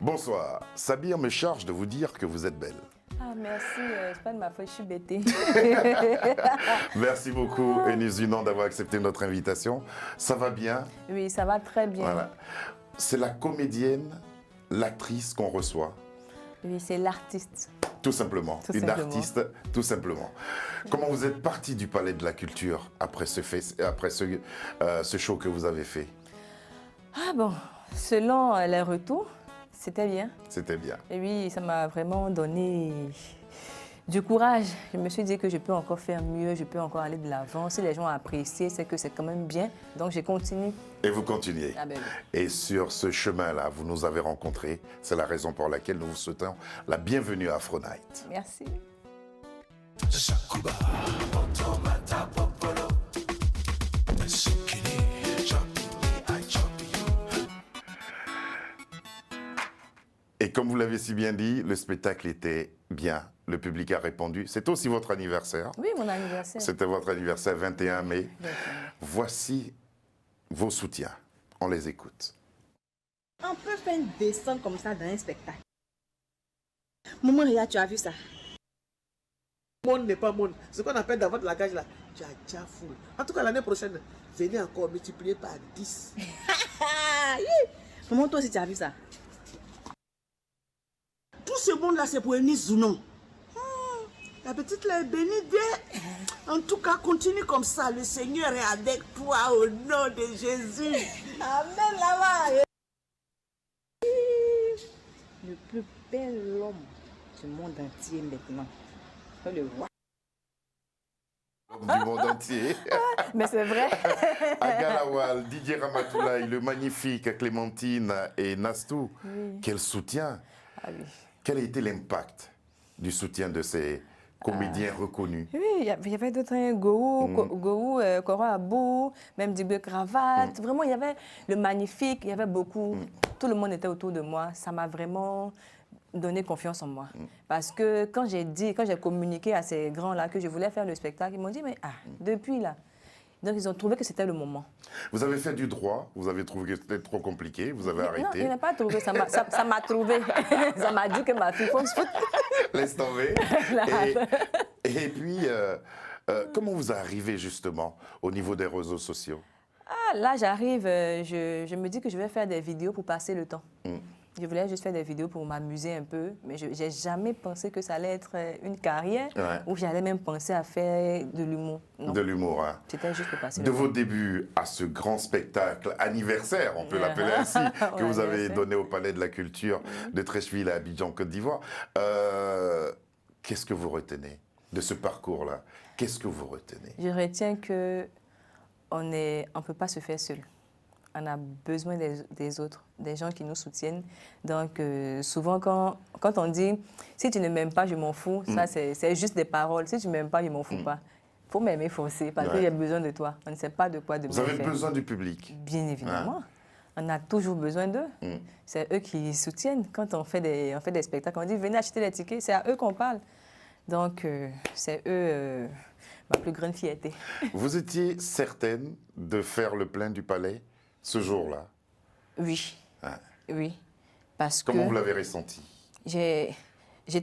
Bonsoir. Sabir me charge de vous dire que vous êtes belle. Ah, merci. C'est pas de ma faute, je suis bêtée. Merci beaucoup, Eunice Dunant, d'avoir accepté notre invitation. Ça va bien? Oui, ça va très bien. Voilà. C'est la comédienne, l'actrice qu'on reçoit. Oui, c'est l'artiste. Tout simplement. Tout Une simplement. artiste, tout simplement. Comment vous êtes partie du Palais de la Culture après ce show que vous avez fait? Ah bon, selon les retours, c'était bien. C'était bien. Et oui, ça m'a vraiment donné du courage. Je me suis dit que je peux encore faire mieux, je peux encore aller de l'avant. Si les gens ont apprécié, c'est que c'est quand même bien. Donc, je continue. Et vous continuez. Ah ben oui. Et sur ce chemin-là, vous nous avez rencontrés. C'est la raison pour laquelle nous vous souhaitons la bienvenue à Afro Night. Merci. Et comme vous l'avez si bien dit, le spectacle était bien. Le public a répondu. C'est aussi votre anniversaire. Oui, mon anniversaire. C'était votre anniversaire, 21 mai. Voici vos soutiens. On les écoute. On peut faire une descente comme ça dans un spectacle. Maman, regarde, tu as vu ça? Monde n'est pas monde. Ce qu'on appelle dans votre langage là, tu as déjà full. En tout cas, l'année prochaine, venez encore multiplier par 10. Maman, toi aussi, tu as vu ça? Tout ce monde là, c'est pour Eunice Dunant. La petite là est bénie bien. En tout cas, continue comme ça. Le Seigneur est avec toi au nom de Jésus. Amen, là-bas. Le plus bel homme du monde entier maintenant. Le roi. Du monde entier. Mais c'est vrai. Agalawal, Didier Ramatoulaye, le magnifique Clémentine et Nastou. Oui. Quel soutien. Ah oui. Quel a été l'impact du soutien de ces comédiens reconnus? Oui, il y avait d'autres, hein, Gourou, Kora Abou, même Dibé Cravate. Vraiment, il y avait le magnifique, il y avait beaucoup. Tout le monde était autour de moi. Ça m'a vraiment donné confiance en moi. Parce que quand j'ai communiqué à ces grands-là que je voulais faire le spectacle, ils m'ont dit, mais depuis là. Donc, ils ont trouvé que c'était le moment. Vous avez fait du droit, vous avez trouvé que c'était trop compliqué, vous avez arrêté. Non, il n'a pas trouvé, ça m'a trouvé. Ça m'a dit que ma fille faut se foutre. Laisse tomber. Et puis, comment vous arrivez justement au niveau des réseaux sociaux? Ah, là, j'arrive, je me dis que je vais faire des vidéos pour passer le temps. Je voulais juste faire des vidéos pour m'amuser un peu, mais je n'ai jamais pensé que ça allait être une carrière où j'allais même penser à faire de l'humour. De l'humour, hein. C'était juste pour passer De le vos temps. débuts à ce grand spectacle anniversaire, on peut l'appeler ainsi, que vous avez anniversaire. donné au Palais de la Culture de Treichville à Abidjan, Côte d'Ivoire, qu'est-ce que vous retenez de ce parcours-là? Qu'est-ce que vous retenez? Je retiens qu'on ne peut pas se faire seul. On a besoin des autres, des gens qui nous soutiennent. Donc, souvent, quand on dit « si tu ne m'aimes pas, je m'en fous », ça, c'est juste des paroles. « Si tu ne m'aimes pas, je m'en fous pas ». Il faut m'aimer forcer parce que j'ai besoin de toi. On ne sait pas de quoi demain Vous avez faire. besoin du public. Bien évidemment. On a toujours besoin d'eux. C'est eux qui soutiennent. Quand on fait des spectacles, on dit « venez acheter les tickets », c'est à eux qu'on parle. Donc, c'est eux ma plus grande fierté. Vous étiez certaine de faire le plein du Palais ce jour-là? Oui, oui. Parce Comment que vous l'avez ressenti? j'étais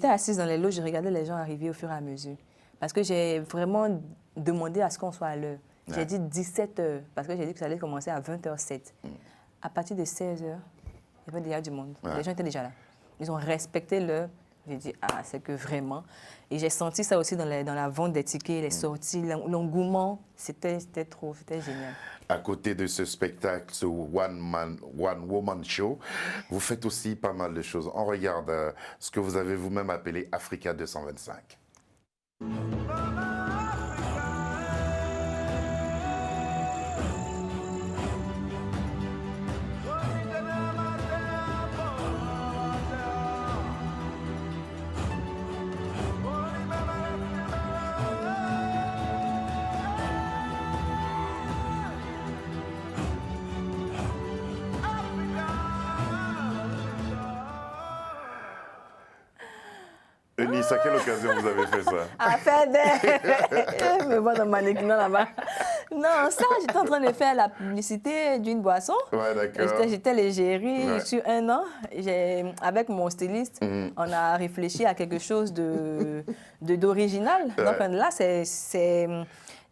assise dans les loges, je regardais les gens arriver au fur et à mesure. Parce que j'ai vraiment demandé à ce qu'on soit à l'heure. J'ai dit 17h, parce que j'ai dit que ça allait commencer à 20h07. À partir de 16h, il y avait déjà du monde. Les gens étaient déjà là. Ils ont respecté l'heure. J'ai dit, c'est que vraiment. Et j'ai senti ça aussi dans la vente des tickets, les sorties, l'engouement. C'était génial. À côté de ce spectacle, ce one woman show, vous faites aussi pas mal de choses. On regarde ce que vous avez vous-même appelé Africa 225. Eunice, à quelle occasion vous avez fait ça? À faire des... Je me vois dans le mannequin là-bas. Non, ça, j'étais en train de faire la publicité d'une boisson. Ouais, d'accord. J'étais l'égérie Ouais. sur 1 an. Avec mon styliste, on a réfléchi à quelque chose d'original. Donc là, c'est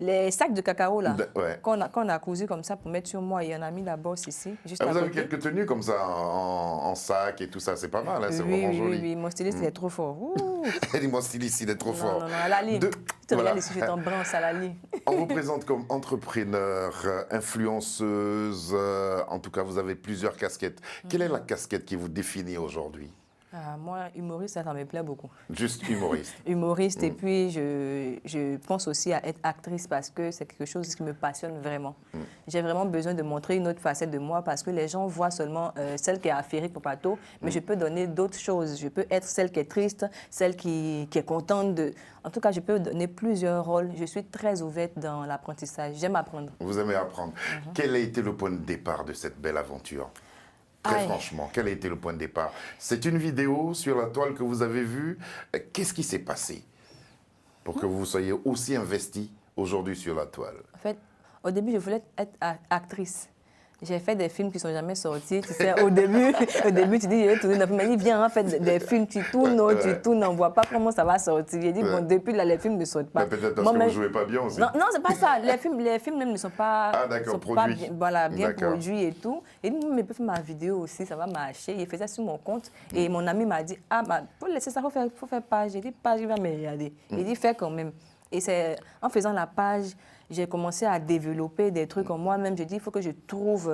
les sacs de cacao là, Ouais. qu'on a cousu comme ça pour mettre sur moi. Et on a mis la bosse ici, juste Ah, à vous avez côté. quelques tenues comme ça, en sac et tout ça, c'est pas mal, hein, c'est Oui, vraiment oui, joli. oui, mon styliste, il est trop fort. Ouh. Elle dit, mon styliste, il est trop fort. Non, à la ligne. De- Tu te voilà. regardes ici, je t'embrasse à la ligne. On vous présente comme entrepreneur, influenceuse, en tout cas, vous avez plusieurs casquettes. Quelle est la casquette qui vous définit aujourd'hui? Ah, moi, humoriste, ça me plaît beaucoup. Juste humoriste. Humoriste, et puis je pense aussi à être actrice parce que c'est quelque chose qui me passionne vraiment. J'ai vraiment besoin de montrer une autre facette de moi parce que les gens voient seulement celle qui est affairée pour plateau, mais je peux donner d'autres choses. Je peux être celle qui est triste, celle qui est contente de... En tout cas, je peux donner plusieurs rôles. Je suis très ouverte dans l'apprentissage. J'aime apprendre. Vous aimez apprendre. Quel a été le point de départ de cette belle aventure? Très Aïe. franchement, quel a été le point de départ? C'est une vidéo sur la toile que vous avez vue. Qu'est-ce qui s'est passé pour que vous soyez aussi investi aujourd'hui sur la toile? En fait, au début, je voulais être actrice. J'ai fait des films qui ne sont jamais sortis. Tu sais, au début, tu dis, je vais tourner dans un film. Il dit, viens, en fait, des films, tu tournes, on ne voit pas comment ça va sortir. J'ai dit, bon, depuis là, les films ne sortent pas. Mais peut-être parce Moi, que même- vous ne jouez pas bien aussi. Non, non, c'est pas ça. Les films même ne sont pas, Ah, d'accord, sont pas produits. bien, voilà, bien D'accord. produits et tout. Et nous, mais peut faire ma vidéo aussi, ça va marcher. Il faisait sur mon compte. Et mon ami m'a dit, ah, bah, pour laisser ça, il faut faire page. J'ai dit, page, il va me regarder. Il dit, fais quand même. Et c'est en faisant la page, j'ai commencé à développer des trucs en moi-même. Je dis, il faut que je trouve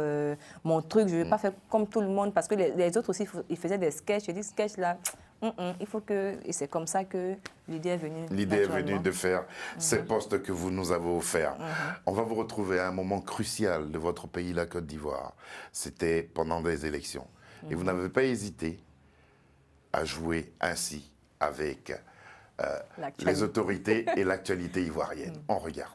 mon truc. Je ne vais pas faire comme tout le monde parce que les autres aussi, ils faisaient des sketchs. Je dis, sketch là, il faut que... Et c'est comme ça que l'idée est venue. L'idée est venue naturellement. de faire ces postes que vous nous avez offerts. On va vous retrouver à un moment crucial de votre pays, la Côte d'Ivoire. C'était pendant des élections. Et vous n'avez pas hésité à jouer ainsi avec L'actualité. les autorités et l'actualité ivoirienne. On regarde.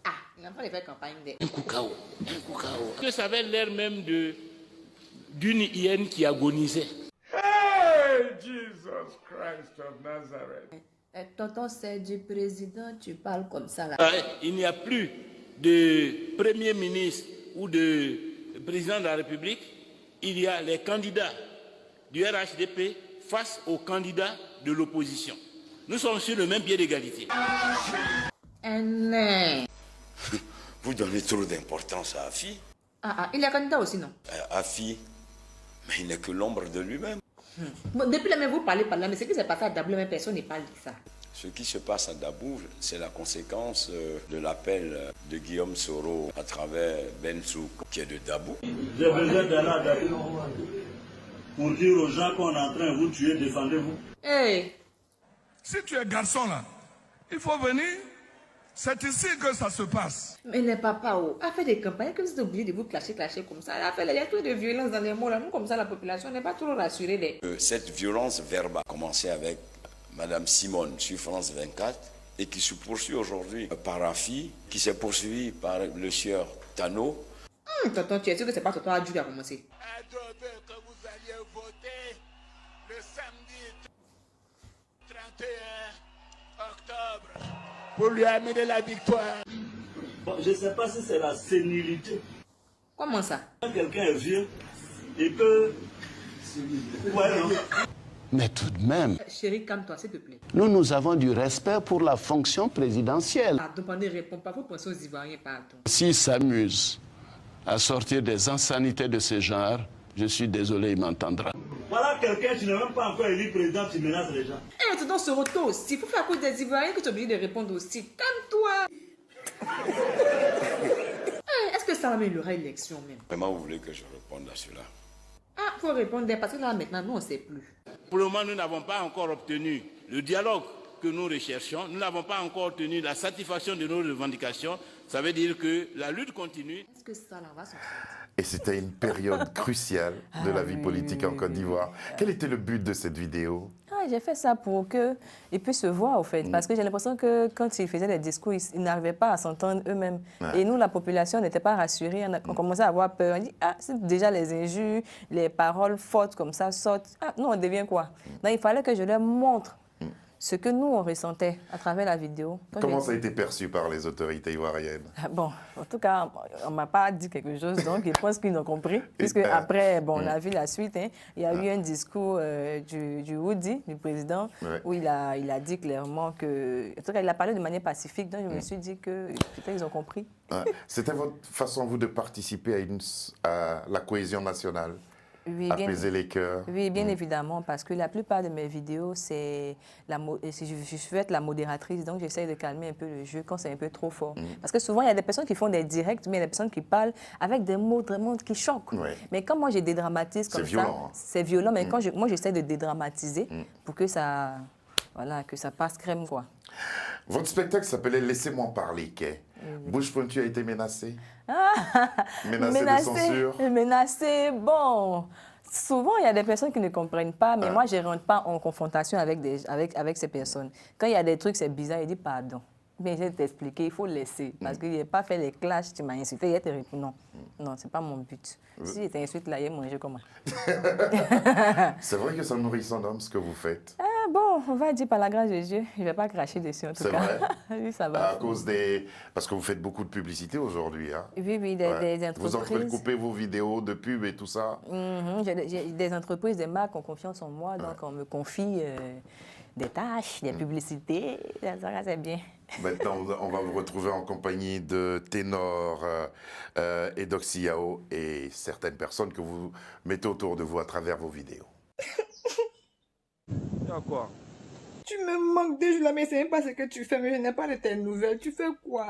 Ah, il n'a pas fait campagne de... Que ça avait l'air même d'une hyène qui agonisait. Tonton, c'est du président, tu parles comme ça là. Il n'y a plus de Premier ministre ou de président de la République. Il y a les candidats du RHDP face aux candidats de l'opposition. Nous sommes sur le même pied d'égalité. Vous donnez trop d'importance à Afi. Il est candidat aussi, non? Afi, mais il n'est que l'ombre de lui-même. Bon, depuis là, même vous parlez par là, mais ce qui s'est passé à Dabou, même personne n'est pas dit ça. Ce qui se passe à Dabou, c'est la conséquence de l'appel de Guillaume Soro à travers Ben Souk, qui est de Dabou. J'ai besoin d'aller à Dabou pour dire aux gens qu'on est en train de vous tuer, défendez-vous. Hey, Si tu es garçon là, il faut venir. C'est ici que ça se passe. mais les papas, a fait des campagnes que vous êtes obligés de vous clasher comme ça. Il y a trop de violence dans les mots là. Nous, comme ça, la population n'est pas trop rassurée. Cette violence verbale a commencé avec Madame Simone sur France 24 et qui se poursuit aujourd'hui par Afi, qui s'est poursuivi par le sieur Tano. Tonton, tu es sûr que c'est pas tonton Adjou qui a commencé? Je veux que vous alliez voter le samedi 31 octobre pour lui amener la victoire. Bon, je ne sais pas si c'est la sénilité. Comment ça? Quand quelqu'un est vieux et que... Ouais, non. Mais tout de même, Chérie, calme-toi, s'il te plaît. nous avons du respect pour la fonction présidentielle. Pardon, ne réponds pas. Vous pensez aux Ivoiriens, pardon. S'ils s'amusent à sortir des insanités de ce genre, je suis désolé, il m'entendra. Voilà quelqu'un, tu n'es même pas encore élu président, tu menaces les gens. Eh, tonton Soroto aussi. Il faut faire à cause des Ivoiriens que tu es obligé de répondre aussi. Calme-toi. Est-ce que ça améliorera l'élection même? Vraiment, vous voulez que je réponde à cela? Ah, faut répondre parce que là maintenant, nous, on ne sait plus. Pour le moment, nous n'avons pas encore obtenu le dialogue que nous recherchons. Nous n'avons pas encore obtenu la satisfaction de nos revendications. Ça veut dire que la lutte continue. Est-ce que ça là va sortir? Et c'était une période cruciale de la vie politique en Côte d'Ivoire. Quel était le but de cette vidéo? J'ai fait ça pour qu'ils puissent se voir, au fait. Parce que j'ai l'impression que quand ils faisaient les discours, ils n'arrivaient pas à s'entendre eux-mêmes. Ouais. Et nous, la population n'était pas rassurée. On commençait à avoir peur. On dit, c'est déjà les injures, les paroles fortes comme ça sortent. Nous, on devient quoi? Donc, il fallait que je leur montre ce que nous, on ressentait à travers la vidéo. Comment ça a été perçu par les autorités ivoiriennes? Bon, en tout cas, on ne m'a pas dit quelque chose, donc je pense qu'ils ont compris. Puisque après, bon, on a vu la suite. Hein, il y a eu un discours du Woody, du président, où il a dit clairement que... En tout cas, il a parlé de manière pacifique, donc je me suis dit que peut-être ils ont compris. C'était votre façon, vous, de participer à la cohésion nationale? Apaiser les cœurs. Oui, bien évidemment, parce que la plupart de mes vidéos, je veux être la modératrice, donc j'essaie de calmer un peu le jeu quand c'est un peu trop fort. Parce que souvent, il y a des personnes qui font des directs, mais il y a des personnes qui parlent avec des mots vraiment qui choquent. Mais quand moi, je dédramatise comme ça, c'est violent, mais quand moi, j'essaie de dédramatiser pour que ça, voilà, que ça passe crème, quoi. Votre spectacle s'appelait « Laissez-moi parler », Kay. Bouche Pointue a été menacée? Menacée de censure? Menacée, bon. Souvent, il y a des personnes qui ne comprennent pas, mais moi, je ne rentre pas en confrontation avec ces personnes. Quand il y a des trucs, c'est bizarre, il dit pardon. Bien, je vais t'expliquer, il faut le laisser. Parce qu'il n'a pas fait les clashs, tu m'as insulté, il a te répondu non. Non, ce n'est pas mon but. Si je t'insulte là, il a mangé comment? C'est vrai que ça nourrit son homme, ce que vous faites. Bon, on va dire par la grâce de Dieu, je ne vais pas cracher dessus en tout cas. C'est vrai? Oui, ça va. À cause parce que vous faites beaucoup de publicité aujourd'hui. Hein? Oui, des entreprises. Vous en faites couper vos vidéos de pub et tout ça? J'ai des entreprises, des marques ont confiance en moi, donc on me confie des tâches, des publicités, ça c'est bien. Maintenant, on va vous retrouver en compagnie de Ténor et d'Oxy Yao et certaines personnes que vous mettez autour de vous à travers vos vidéos. Quoi? Tu me manques de jours là, mais c'est même pas ce que tu fais, mais je n'ai pas de tes nouvelles. Tu fais quoi?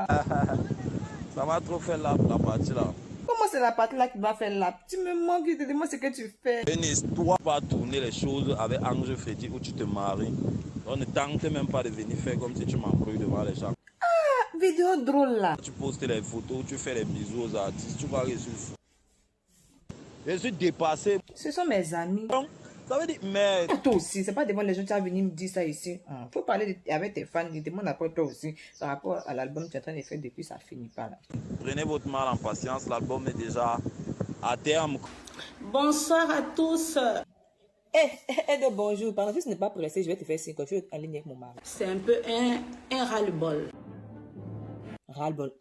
Ça m'a trop fait la partie là. Comment c'est la partie là qui va faire la? Tu me manques, je te demande ce que tu fais. Denis, toi, vas tourner les choses avec Ange Freddy où tu te maries. On ne tente même pas de venir faire comme si tu m'embrouilles devant les gens. Ah, vidéo drôle là. Tu postes les photos, tu fais les bisous aux artistes, tu crois que je suis fou. Je suis dépassé. Ce sont mes amis. Donc, ça veut dire, mais... Toi aussi, c'est pas devant les gens que tu as venu me dire ça ici. Faut parler avec tes fans, ils demandent après toi aussi, par rapport à l'album que tu es en train de faire depuis, ça finit pas là. Prenez votre mal en patience, l'album est déjà à terme. Bonsoir à tous. Bonjour, pendant que ce n'est pas pressé, je vais te faire signe quand tu es en ligne avec mon mari. C'est un peu un ras-le-bol. Ras-le-bol.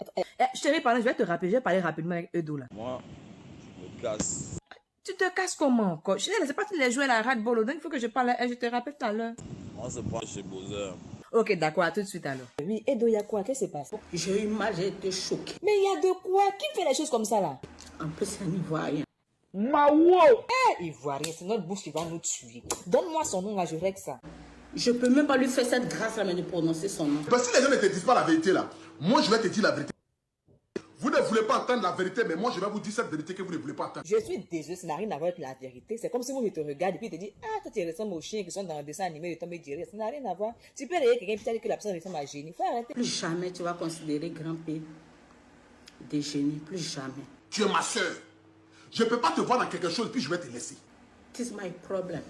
Chérie, pardon, je vais te rappeler, je vais parler rapidement avec Edo là. Moi, je me casse. Tu te casses comment encore? Je ne sais pas si tu les joué à la ras-le-bol, donc il faut que je parle à elle, je te rappelle tout à l'heure. Moi, c'est pas chez Bowser. Ok, d'accord, à tout de suite alors. Oui, Edo, il y a quoi? Qu'est-ce qui se passe? J'ai eu mal, j'ai été choquée. Mais il y a de quoi? Qui fait les choses comme ça là? En plus, c'est un Ivoirien. Ivoirien, c'est notre bouche qui va nous tuer. Donne-moi son nom là, je règle ça. Je peux même pas lui faire cette grâce là, mais de prononcer son nom. Parce que si les gens ne te disent pas la vérité là, moi je vais te dire la vérité. Vous ne voulez pas entendre la vérité, mais moi je vais vous dire cette vérité que vous ne voulez pas entendre. Je suis désolée, ça n'a rien à voir avec la vérité. C'est comme si moi je te regarde et puis je te dis, ah, toi tu ressembles aux chiens qui sont dans un dessin animé de Tom et Jerry. Ça n'a rien à voir. Tu peux regarder quelqu'un et dire que la personne ressemble à Génie. Il faut arrêter. Plus jamais tu vas considérer Grand P des génies. Plus jamais. Tu es ma soeur. Je ne peux pas te voir dans quelque chose puis je vais te laisser. It is my problem.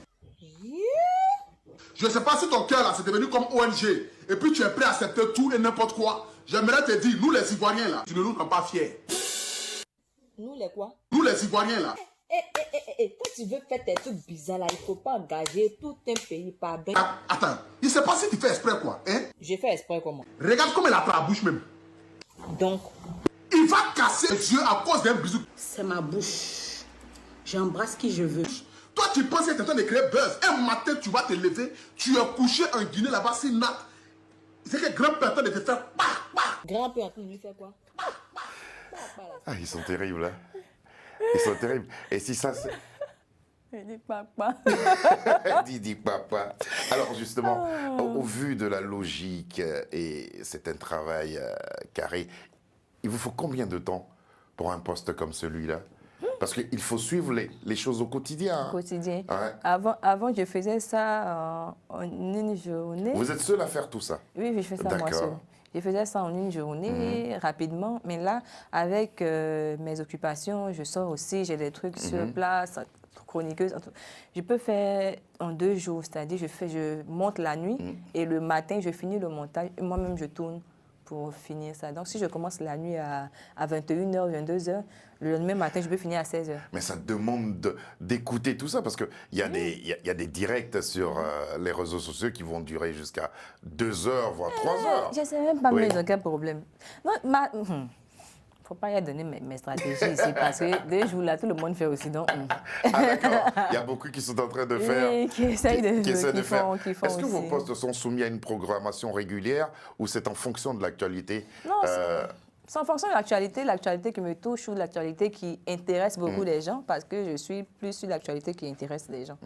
Je ne sais pas si ton cœur là c'est devenu comme ONG et puis tu es prêt à accepter tout et n'importe quoi. J'aimerais te dire, nous les Ivoiriens là, tu ne nous rends pas fiers. Nous les quoi? Nous les Ivoiriens là. Quand tu veux faire tes trucs bizarres là, il ne faut pas engager tout un pays par ben. Attends, il ne sait pas si tu fais exprès quoi, hein? J'ai fait exprès comment? Regarde comme elle a la bouche même. Donc? Il va casser les yeux à cause d'un bisou. C'est ma bouche. J'embrasse qui je veux. Toi, tu penses que tu es en train de créer buzz. Un matin, tu vas te lever, tu es couché en Guinée là-bas, c'est nat. C'est que grand-père de te faire Grand-père en train de lui faire quoi? Ah, ils sont terribles, hein? Ils sont terribles. Et si ça, c'est... Il dit papa. dit papa. Alors justement, au vu de la logique, et c'est un travail carré, il vous faut combien de temps pour un poste comme celui-là? Parce qu'il faut suivre les choses au quotidien. Au quotidien. Ouais. Avant, je faisais ça en une journée. Vous êtes seul à faire tout ça? Oui, je fais ça moi seul. Je faisais ça en une journée, rapidement. Mais là, avec mes occupations, je sors aussi, j'ai des trucs sur place, chroniqueuse. Je peux faire en 2 jours, c'est-à-dire je monte la nuit et le matin, je finis le montage. Moi-même, je tourne pour finir ça. Donc, si je commence la nuit à 21h, 22h, le lendemain matin, je peux finir à 16h. Mais ça demande d'écouter tout ça parce qu'il y, a des directs sur les réseaux sociaux qui vont durer jusqu'à 2 heures, voire 3 heures. Je ne sais même pas, Oui. mais aucun problème. Non, faut pas y donner mes stratégies ici parce que des jours là, tout le monde fait aussi. Donc, Ah d'accord, il y a beaucoup qui sont en train de faire. Oui, qui essayent de faire. font Est-ce que vos aussi. postes sont soumis à une programmation régulière ou c'est en fonction de l'actualité? Non, c'est en fonction de l'actualité qui me touche ou l'actualité qui intéresse beaucoup les gens parce que je suis plus sur l'actualité qui intéresse les gens.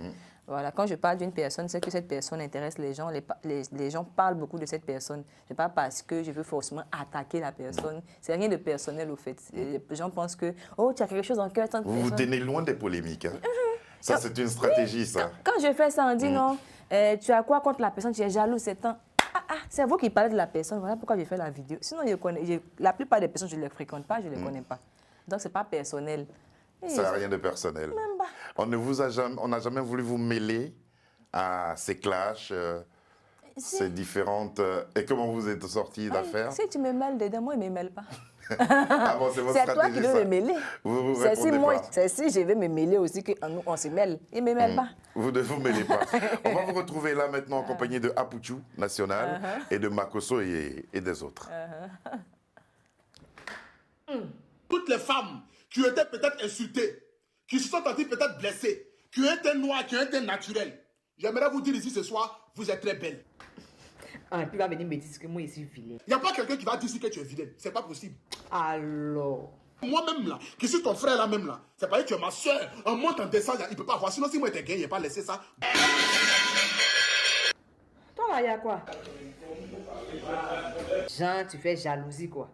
Voilà, quand je parle d'une personne, c'est que cette personne intéresse les gens. Les gens parlent beaucoup de cette personne. Ce n'est pas parce que je veux forcément attaquer la personne. C'est rien de personnel au fait. Les gens pensent que, oh, tu as quelque chose en cœur. Vous vous tenez loin des polémiques. Hein. Ça, c'est une stratégie, oui, ça. Quand je fais ça, on dit non, tu as quoi contre la personne, tu es jaloux, c'est temps. C'est vous qui parlez de la personne, voilà pourquoi j'ai fait la vidéo. Sinon, la plupart des personnes, je ne les fréquente pas, je ne les connais pas. Donc, ce n'est pas personnel. Ça n'a rien de personnel. Même pas. On n'a jamais voulu vous mêler à ces clashs, ces différentes... Et comment vous êtes sortis d'affaires? Si tu me mêles dedans, moi, il ne me mêle pas. Ah bon, c'est votre C'est toi stratégie, qui dois ça. me mêler. Vous C'est si, répondez moi, pas. c'est si je vais me mêler aussi qu'on on se mêle. Il ne me mêle pas. Vous ne vous mêlez pas. On va vous retrouver là maintenant en compagnie de Apuchu National et de Makoso et des autres. Toutes les femmes qui ont été peut-être insultées, qui se sont senties peut-être blessées, qui ont été noires, qui ont été naturelles, j'aimerais vous dire ici ce soir, vous êtes très belle. Ah, et puis il va venir me dire que moi, je suis vilaine. Il n'y a pas quelqu'un qui va dire ici que tu es vilaine. C'est pas possible. Alors. Moi-même là, qui suis ton frère là même là, c'est pas que tu es ma soeur. On monte en descend, il peut pas avoir. Sinon, si moi j'étais gay, il n'a pas laissé ça. Toi là, il y a quoi? Jean, tu fais jalousie quoi.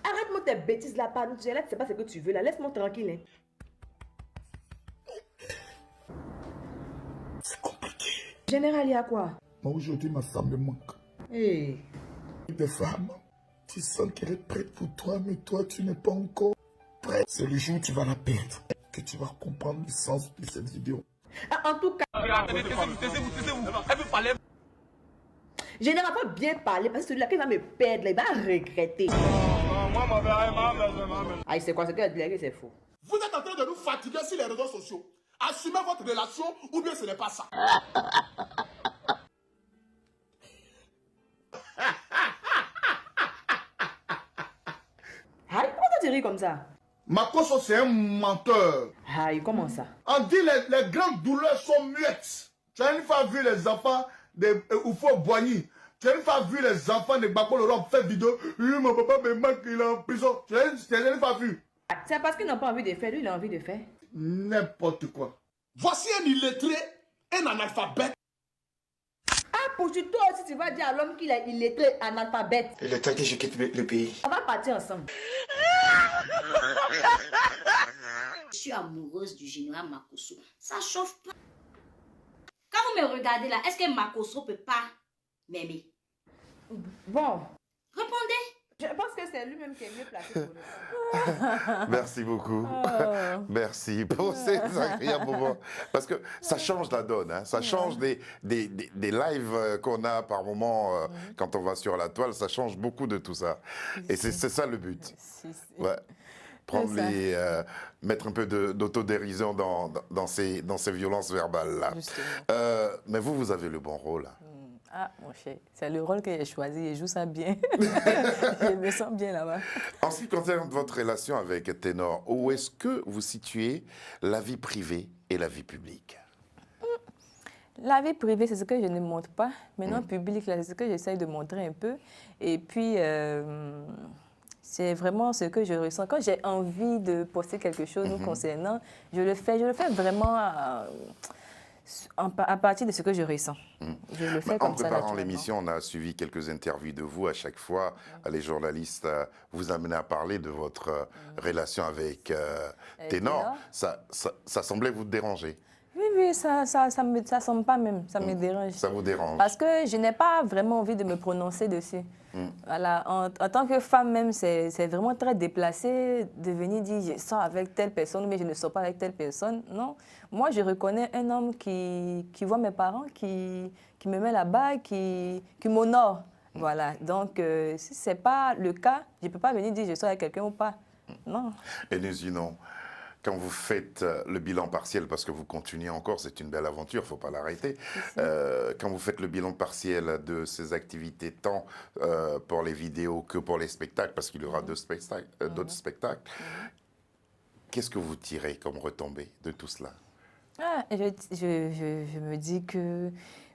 Arrête-moi tes bêtises là, pas nous. Tu es là, tu sais pas ce que tu veux là. Laisse-moi tranquille. Hein. C'est compliqué. Général, il y a quoi? Moi aujourd'hui, ma femme me manque. Hey. Des femmes, tu sens qu'elle est prête pour toi, mais toi, tu n'es pas encore prêt. C'est le jour où tu vas la perdre que tu vas comprendre le sens de cette vidéo. Ah, en tout cas, je n'aurais pas bien parlé parce que celui-là, quand il va me perdre, là, il va regretter. Ah, c'est quoi ce qu'elle dit? C'est faux. Vous êtes en train de nous fatiguer sur les réseaux sociaux. Assumez votre relation ou bien ce n'est pas ça. Aïe, pourquoi tu ris comme ça? Makoso, c'est un menteur. Aïe, comment ça? On dit les grandes douleurs sont muettes. Tu as une fois vu les enfants de Oufo Boigny. Tu as une fois vu les enfants de Bako L'Europe faire vidéo. Oui, mon papa me manque, il est en prison. Tu as une fois vu. C'est parce qu'ils n'ont pas envie de faire. Lui, il a envie de faire. N'importe quoi. Voici un illettré, un analphabète. Ah, pour toi aussi, tu vas dire à l'homme qu'il est illettré, analphabète. Il est temps que je quitte le pays. On va partir ensemble. Je suis amoureuse du général Makoso. Ça chauffe pas. Quand vous me regardez là, est-ce que Makoso peut pas m'aimer? Bon. Répondez. Je pense que c'est lui-même qui est mieux placé pour nous. Merci beaucoup. Merci pour ces agréables moments. Parce que ça change la donne. Hein. Ça change des lives qu'on a par moment quand on va sur la toile. Ça change beaucoup de tout ça. Et c'est ça le but. Ouais. Prendre mettre un peu d'autodérision dans ces violences verbales-là. Mais vous avez le bon rôle. Ah, mon cher, c'est le rôle que j'ai choisi. Je joue ça bien. Je me sens bien là-bas. En ce qui concerne votre relation avec Ténor, où est-ce que vous situez la vie privée et la vie publique? La vie privée, c'est ce que je ne montre pas. Maintenant, public, c'est ce que j'essaye de montrer un peu. Et puis, c'est vraiment ce que je ressens. Quand j'ai envie de poster quelque chose nous concernant, je le fais vraiment à partir de ce que je ressens. Je le fais comme ça. En préparant l'émission, on a suivi quelques interviews de vous. À chaque fois, les journalistes vous amenaient à parler de votre relation avec Ténor. Ça semblait vous déranger. Oui, ça ne semble pas même. Ça me dérange. Ça vous dérange? Parce que je n'ai pas vraiment envie de me prononcer dessus. Voilà. En tant que femme même, c'est vraiment très déplacé de venir dire je sors avec telle personne, mais je ne sors pas avec telle personne. Non. Moi, je reconnais un homme qui voit mes parents, qui me met là-bas, qui m'honore Voilà, donc si ce n'est pas le cas, je ne peux pas venir dire je suis avec quelqu'un ou pas. Non. Et nous, sinon, quand vous faites le bilan partiel, parce que vous continuez encore, c'est une belle aventure, il ne faut pas l'arrêter. Quand vous faites le bilan partiel de ces activités, tant pour les vidéos que pour les spectacles, parce qu'il y aura d'autres spectacles, qu'est-ce que vous tirez comme retombée de tout cela? Je me dis que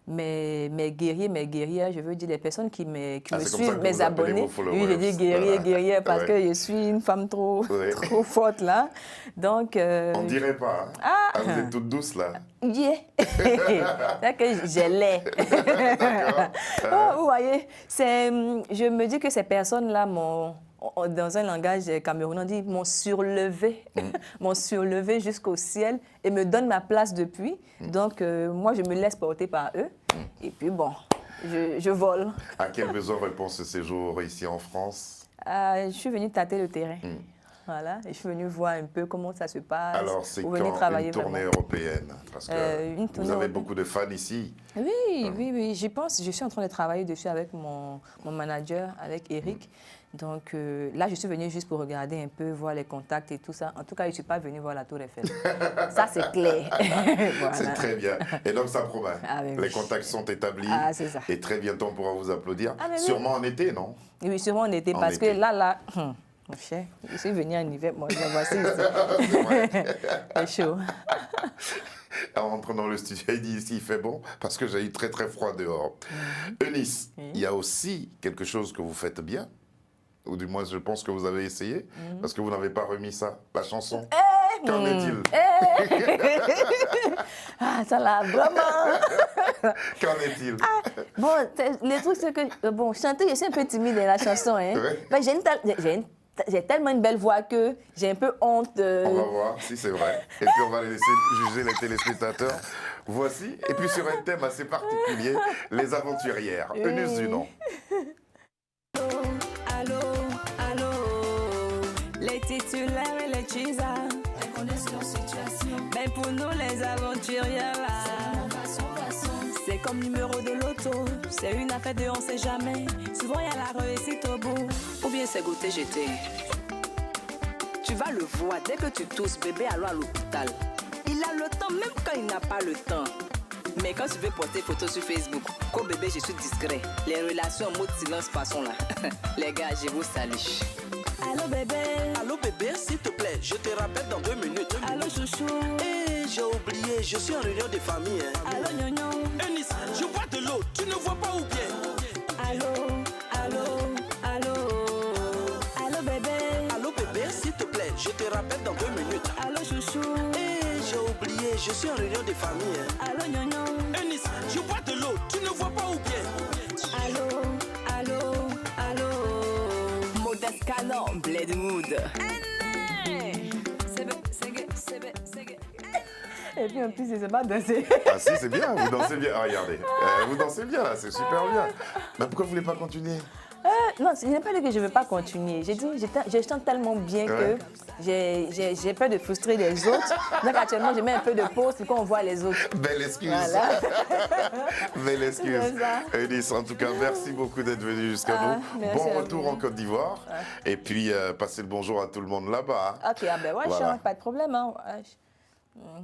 mes guerriers, mes guerrières, je veux dire les personnes qui me suivent, mes abonnés. Oui, je dis guerrier, guerrière parce que je suis une femme trop forte là. Donc, on ne dirait pas. Hein? Vous êtes toute douce là. Yeah. C'est que j'ai l'air. Vous voyez, je me dis que ces personnes-là m'ont... Dans un langage camerounais, on dit m'ont surlevé, m'ont surlevé jusqu'au ciel et me donne ma place depuis. Donc, moi, je me laisse porter par eux. Et puis, bon, je vole. À quel besoin répond ce séjour ici en France? Je suis venue tâter le terrain. Voilà, et je suis venue voir un peu comment ça se passe. Alors, c'est quand une tournée européenne? Parce que vous avez beaucoup de fans ici. Oui, j'y pense. Je suis en train de travailler dessus avec mon manager, avec Eric. Donc là, je suis venue juste pour regarder un peu, voir les contacts et tout ça. En tout cas, je ne suis pas venue voir la Tour Eiffel. Ça, c'est clair. Voilà. C'est très bien. Et donc, ça promet. Les contacts sont établis. C'est ça. Et très bientôt, on pourra vous applaudir. Sûrement en été, non? Oui, sûrement en été. Parce que là, mon cher, je suis venue en hiver. Moi, voici ici. C'est chaud. En rentrant dans le studio, il dit ici, il fait bon, parce que j'ai eu très, très froid dehors. Eunice, il y a aussi quelque chose que vous faites bien. Ou du moins, je pense que vous avez essayé, parce que vous n'avez pas remis ça, la chanson. Qu'en est-il? Ça là, vraiment. Qu'en est-il? Bon, le truc, c'est que, bon, chanter, je suis un peu timide dans la chanson. Hein. Mais j'ai tellement une belle voix que j'ai un peu honte. On va voir si c'est vrai. Et puis, on va laisser juger les téléspectateurs. Voici. Et puis, sur un thème assez particulier, les aventurières. Eunice Dunant. Allô, allô, les titulaires et les chisas, elles connaissent leur situation. Mais pour nous, les aventurières, c'est comme numéro de loto. C'est une affaire de on sait jamais. Souvent, il y a la réussite au bout. Ou bien c'est goûter jeté. Tu vas le voir dès que tu tousses, bébé, allons à l'hôpital. Il a le temps, même quand il n'a pas le temps. Mais quand tu veux poster photos sur Facebook, comme bébé, je suis discret. Les relations en mode silence façon là. Les gars, je vous salue. Allô bébé. Allô bébé, s'il te plaît, je te rappelle dans 2 minutes. Allô chouchou. J'ai oublié, je suis en réunion de famille. Allô gnognon. Eunice, je bois de l'eau, tu ne vois pas ou bien? Allô, allô, allô. Allô bébé. Allô bébé, s'il te plaît, je te rappelle dans 2 minutes. Allô chouchou. J'ai oublié, je suis en réunion de famille. Allô gnognon. Eunice, je bois de l'eau, tu ne vois pas ou bien? Allô, allô, allô. Modeste Canon, Bled Mood. Et puis en plus, je ne sais pas danser. Ah si, c'est bien, vous dansez bien. Ah, regardez, vous dansez bien là, c'est super bien. Mais pourquoi vous ne voulez pas continuer? Non, je n'ai pas dit que je ne veux pas continuer. J'ai dit, je chante tellement bien que j'ai peur de frustrer les autres. Donc actuellement, je mets un peu de pause pour qu'on voit les autres. Belle excuse. Voilà. Belle excuse. Eunice, en tout cas, merci beaucoup d'être venue jusqu'à nous. Bon retour en Côte d'Ivoire. Et puis, passez le bonjour à tout le monde là-bas. Hein. Ok, ben ouais, voilà. Pas de problème. Hein.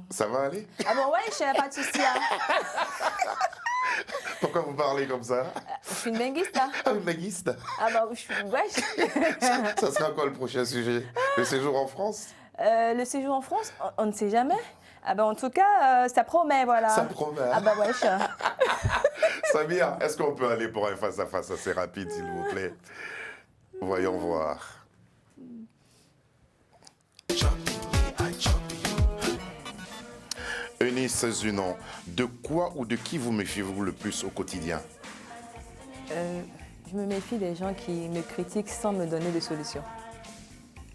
Ça va aller? Ah bon, ouais, je suis pas de souci. Hein. Pourquoi vous parlez comme ça? Je suis une benguiste. Hein. Ah, une benguiste? Ah bah, je suis... Ouais. Ça sera quoi le prochain sujet? Le séjour en France? Le séjour en France, on ne sait jamais. Ah bah, en tout cas, ça promet, voilà. Ça promet. Ah bah ouais, Samir, est-ce qu'on peut aller pour un face-à-face assez rapide, s'il vous plaît? Voyons voir. Eunice Dunant, de quoi ou de qui vous méfiez-vous le plus au quotidien? Je me méfie des gens qui me critiquent sans me donner de solution.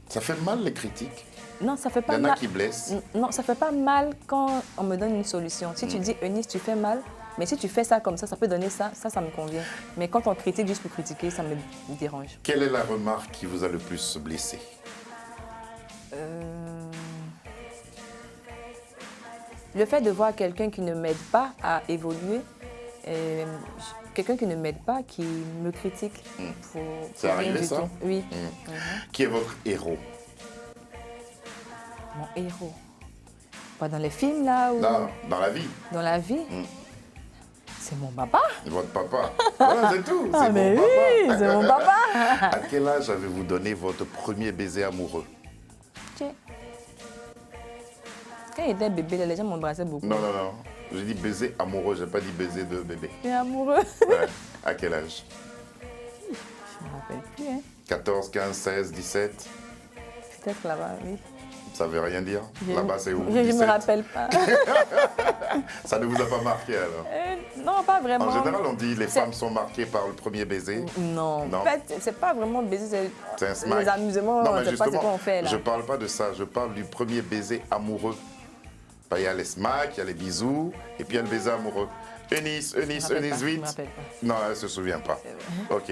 Ça fait mal les critiques? Non, ça fait pas mal. Il y en a qui blessent? Non, ça fait pas mal quand on me donne une solution. Si tu dis, Eunice, tu fais mal, mais si tu fais ça comme ça, ça peut donner ça, ça me convient. Mais quand on critique juste pour critiquer, ça me dérange. Quelle est la remarque qui vous a le plus blessé? Le fait de voir quelqu'un qui ne m'aide pas à évoluer, quelqu'un qui ne m'aide pas, qui me critique. C'est arrivé ça? Oui. Qui est votre héros? Mon héros? Pas dans les films là ou... Non, dans la vie. Dans la vie? C'est mon papa. Votre papa. Voilà, c'est tout. Ah, mais oui, c'est mon papa. À quel âge avez-vous donné votre premier baiser amoureux? Quand j'étais bébé, les gens m'embrassaient beaucoup. Non. J'ai dit baiser amoureux, j'ai pas dit baiser de bébé. Mais amoureux. Ouais. À quel âge? Je ne me rappelle plus. 14, 15, 16, 17? Peut-être là-bas, oui. Ça veut rien dire? Là-bas, c'est où? Je ne me rappelle pas. Ça ne vous a pas marqué alors? Non, pas vraiment. En général, on dit les femmes sont marquées par le premier baiser. Non. En fait, c'est pas vraiment baiser, c'est un smile. Les amusements, non, mais c'est pas ce qu'on fait là. Je parle pas de ça, je parle du premier baiser amoureux. Il y a les smacks, il y a les bisous, et puis il y a le baiser amoureux. Eunice 8. Non, elle ne se souvient pas. Ok.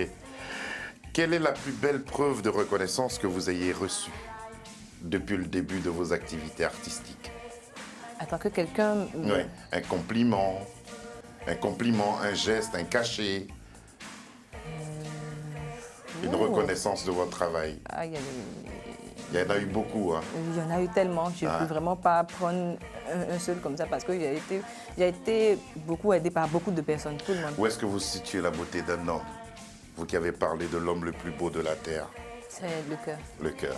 Quelle est la plus belle preuve de reconnaissance que vous ayez reçue depuis le début de vos activités artistiques? Attends que quelqu'un... Oui, un compliment, un geste, un cachet, une reconnaissance de votre travail. Il y en a eu beaucoup. Hein. Il y en a eu tellement. Je ne peux vraiment pas prendre un seul comme ça parce que j'ai été beaucoup aidée par beaucoup de personnes, tout le monde. Où est-ce que vous situez la beauté d'un homme? Vous qui avez parlé de l'homme le plus beau de la Terre. C'est le cœur. Le cœur.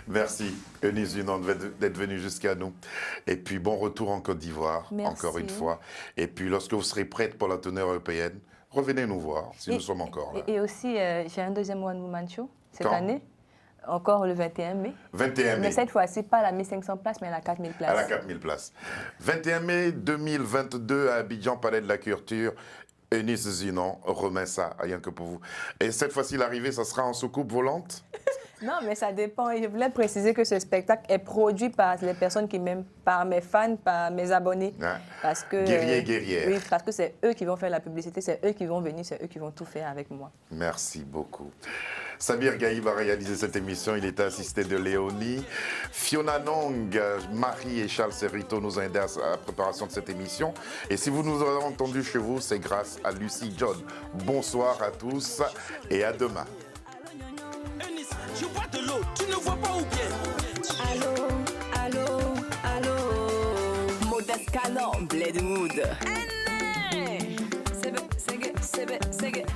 Merci, Eunice Dunant, d'être venue jusqu'à nous. Et puis, bon retour en Côte d'Ivoire, encore une fois. Et puis, lorsque vous serez prête pour la tournée européenne, revenez nous voir, si nous sommes encore là. Et aussi, j'ai un deuxième One Woman Show cette année. Encore le 21 mai. 21 mai. Mais cette fois-ci, pas à la 1500 places, mais à la 4000 places. À la 4000 places. 21 mai 2022 à Abidjan, Palais de la Culture. Eunice Dunant remet ça, rien que pour vous. Et cette fois-ci, l'arrivée, ça sera en soucoupe volante? Non, mais ça dépend. Je voulais préciser que ce spectacle est produit par les personnes qui m'aiment, par mes fans, par mes abonnés. Ah. Parce que, guerrière. Oui, parce que c'est eux qui vont faire la publicité, c'est eux qui vont venir, c'est eux qui vont tout faire avec moi. Merci beaucoup. Samir Gaïb a réalisé cette émission. Il était assisté de Léonie. Fiona Nong, Marie et Charles Serrito nous ont aidés à la préparation de cette émission. Et si vous nous avez entendus chez vous, c'est grâce à Lucie John. Bonsoir à tous et à demain. Je bois de l'eau, tu ne vois pas où bien? Allô. Modeste Canon, Bled Mood. C'est